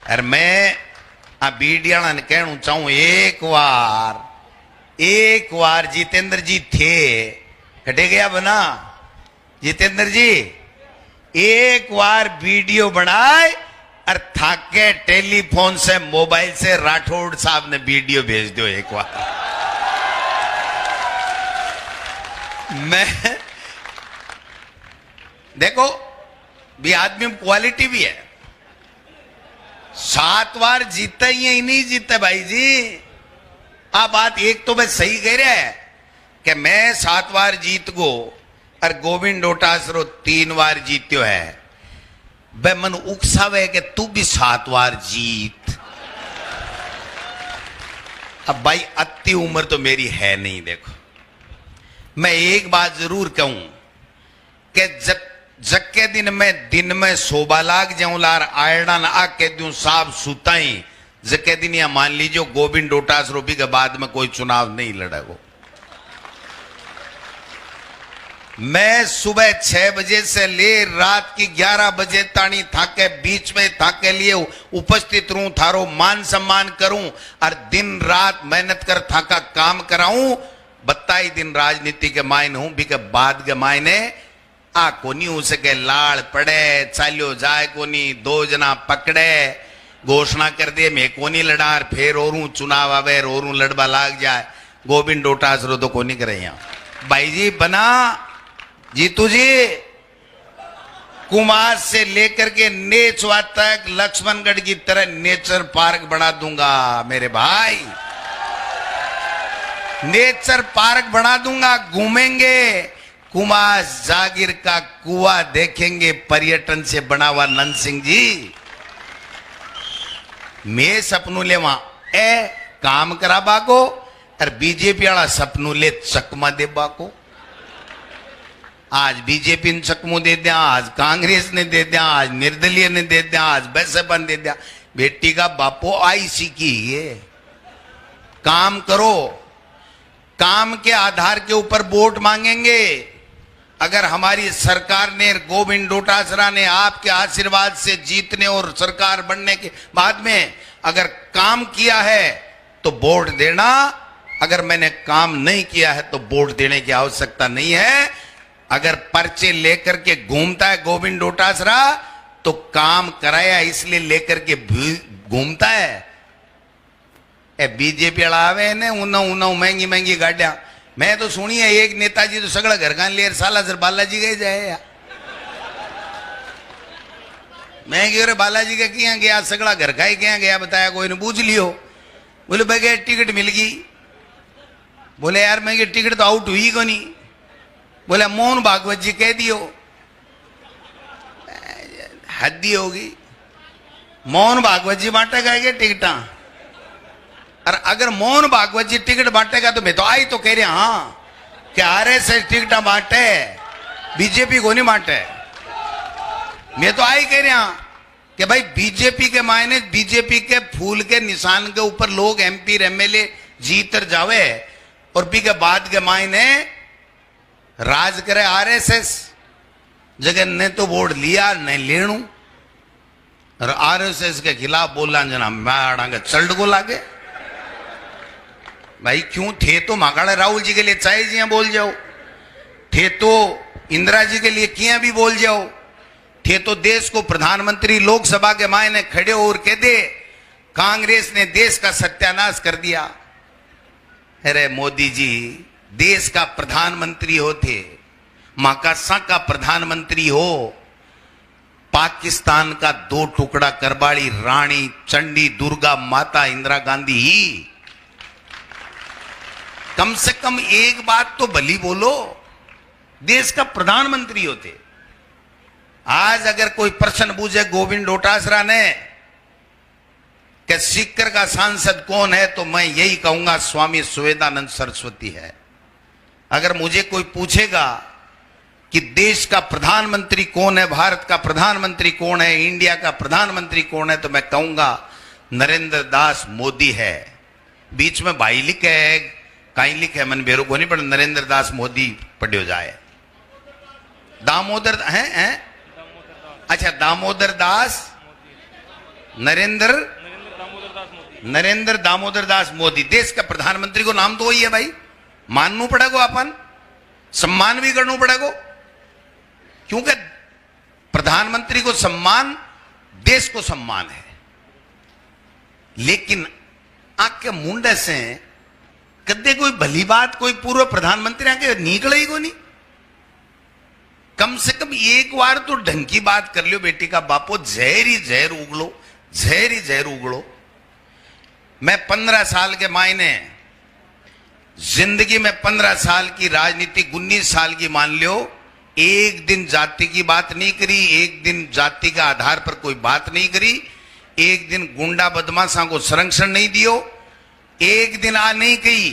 अरे मैं आ बीडियाणा ने कहना चाहूं एक बार जितेंद्र जी थे कटे गया बना जितेंद्र जी एक बार वीडियो बनाए और थाके टेलीफोन से मोबाइल से राठौड़ साहब ने वीडियो भेज दो एक बार। मैं देखो भी आदमी में क्वालिटी भी है। 7 बार जीता ही नहीं जीता भाई जी। आप बात एक तो मैं सही कह रहा है कि मैं 7 बार जीत गो और गोविंद डोटासरा 3 बार जीत्यो है। बे मन उकसावे कि तू भी 7 बार जीत। अब भाई अति उम्र तो मेरी है नहीं। देखो मैं एक बात जरूर कहूं कि जब के दिन में शोभा लाग जाऊं लार आयरना ना आके दूं साफ सुताई जके दिन या मान लीजिए गोविंद डोटासरा के बाद में कोई चुनाव नहीं लड़ेगो। मैं सुबह 6 बजे से ले रात की 11 बजे तानी थाके बीच में थाके लिए उपस्थित रहूं, थारो मान सम्मान करूं और दिन रात मेहनत कर थाका काम कराऊं। बताई दिन राजनीति के मायने हूं भी के बाद के मायने आ कोनी हो सके लाड़ पड़े चालियो जाए कोनी 2 जना पकड़े घोषणा कर दे मैं कोनी लड़ार फिर और चुनाव आवे और लड़बा लाग जाए। गोविंद डोटासरा तो कोनी करे यहां भाई जी बना जीतू जी कुमार से लेकर के नेचवा तक लक्ष्मणगढ़ की तरह नेचर पार्क बना दूंगा मेरे भाई। नेचर पार्क बना दूंगा, घूमेंगे कुमार जागीर का कुआं देखेंगे पर्यटन से बना हुआ। नंद सिंह जी मैं सपनू ले वहां काम करा बाको और बीजेपी वाला सपनू ले चकमा दे बाको। आज बीजेपी ने चकमू दे दिया, आज कांग्रेस ने दे दिया, आज निर्दलीय ने दे दिया, आज बैसपा ने दे दिया। बेटी का बापो आई सीखी है काम करो। काम के आधार के ऊपर वोट मांगेंगे। अगर हमारी सरकार ने गोविंद डोटासरा ने आपके आशीर्वाद से जीतने और सरकार बनने के बाद में अगर काम किया है तो वोट देना। अगर मैंने काम नहीं किया है तो वोट देने की आवश्यकता नहीं है। अगर पर्चे लेकर के घूमता है गोविंद डोटासरा तो काम कराया इसलिए लेकर के घूमता है। बीजेपी वाला आवे ने उन्ना महंगी महंगी गाड़ियां। मैं तो सुनी है एक नेताजी तो सगड़ा घर का ले साला सर बालाजी गए जाए या मैं क्यों बालाजी का किया गया सगड़ा घर का ही क्या गया बताया कोई ने पूछ लियो। बोले बगैर टिकट मिल गई। बोले यार मैं टिकट तो आउट हुई को नहीं। बोले मोहन भागवत जी कह दियो हद्दी होगी। मोहन भागवत जी बांटेगा क्या टिकटा? और अगर मोहन भागवत जी टिकट बांटेगा तो मैं तो आई तो कह रहा हाँ कि आरएसएस टिकट बांटे बीजेपी को नहीं बांटे। मैं तो आई कह रहा कि भाई बीजेपी के मायने बीजेपी के फूल के निशान के ऊपर लोग एमपी एमएलए जीत जावे और बी के बाद के मायने राज करे आरएसएस। जगह ने तो वोट लिया नहीं लेणू और आरएसएस के खिलाफ बोलना जना मैं चल्ड को लागे। भाई क्यों थे तो महाकाल राहुल जी के लिए चाहे जी बोल जाओ, थे तो इंदिरा जी के लिए किया भी बोल जाओ, थे तो देश को प्रधानमंत्री लोकसभा के मायने खड़े और कह दे कांग्रेस ने देश का सत्यानाश कर दिया। अरे मोदी जी देश का प्रधानमंत्री होते, माकासा का प्रधानमंत्री हो, पाकिस्तान का 2 टुकड़ा करबाड़ी रानी चंडी दुर्गा माता इंदिरा गांधी ही। कम से कम एक बात तो भली बोलो, देश का प्रधानमंत्री होते। आज अगर कोई प्रश्न पूछे गोविंद डोटासरा ने कि सीकर का सांसद कौन है तो मैं यही कहूंगा स्वामी सुवेदानंद सरस्वती है। अगर मुझे कोई पूछेगा कि देश का प्रधानमंत्री कौन है, भारत का प्रधानमंत्री कौन है, इंडिया का प्रधानमंत्री कौन है तो मैं कहूंगा नरेंद्र दास मोदी है। बीच में भाई लिखे है कहीं लिखे मन बेरो को नहीं पर नरेंद्र दास मोदी पढ़ियो जाए। दामोदर है अच्छा दामोदर दास नरेंद्र दामोदर दास मोदी। देश का प्रधानमंत्री को नाम तो वही है भाई, मानना पड़ेगा, अपन सम्मान भी करना पड़ेगा, क्योंकि प्रधानमंत्री को सम्मान देश को सम्मान है। लेकिन आके मुंडे से कदे कोई भली बात कोई पूर्व प्रधानमंत्री आके निकले ही को नहीं। कम से कम एक बार तो ढंग की बात कर लियो बेटी का बापो, जहर ही जहर उगलो, जहर ही जहर उगलो। मैं 15 साल के मायने जिंदगी में 15 साल की राजनीति 19 साल की मान लियो, एक दिन जाति की बात नहीं करी, एक दिन जाति का आधार पर कोई बात नहीं करी, एक दिन गुंडा बदमाशा को संरक्षण नहीं दियो, एक दिन आ नहीं कही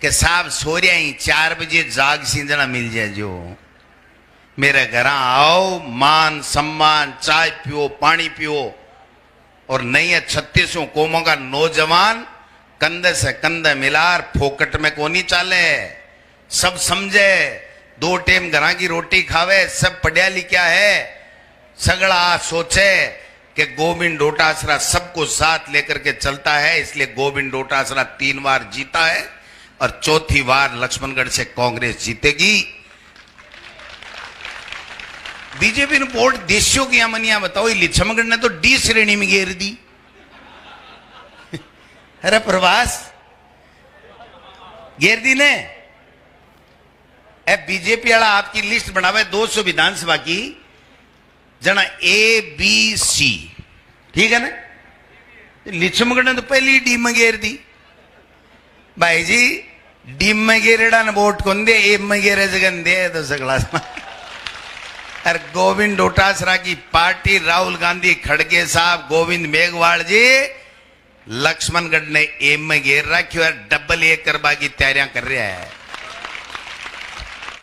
कि साहब सो रहा ही 4 बजे जाग सींजना मिल जाए, जो मेरे घर आओ, मान सम्मान, चाय पियो, पानी पियो। और नहीं है 36 कौमों का नौजवान कंधे से कंधे मिलार फोकट में कोनी चाले, सब समझे, 2 टाइम घरा की रोटी खावे, सब पढ़िया लिखा है, सगड़ा सोचे कि गोविंद डोटासरा सबको साथ लेकर के चलता है। इसलिए गोविंद डोटासरा 3 बार जीता है और 4थी बार लक्ष्मणगढ़ से कांग्रेस जीतेगी। बीजेपी ने वोट देशियों की मनिया बताओ, लक्ष्मणगढ़ ने तो डी श्रेणी में घेर दी। अरे प्रवास घेर दी ने। बीजेपी वाला आपकी लिस्ट बनावे 200 विधानसभा की, जना ABC, ठीक है ना। लक्ष्मणगढ़ ने तो पहली डी में घेर दी। भाई जी डी में घेरेड़ा ने वोट कौन दे, ए में घेरे जगन दे तो सगला। अरे गोविंद डोटासरा की पार्टी, राहुल गांधी, खड़गे साहब, गोविंद मेघवाल जी, लक्ष्मणगढ़ ने एम में घेर रखी और डबल ए करवा की तैयारियां कर रहा है।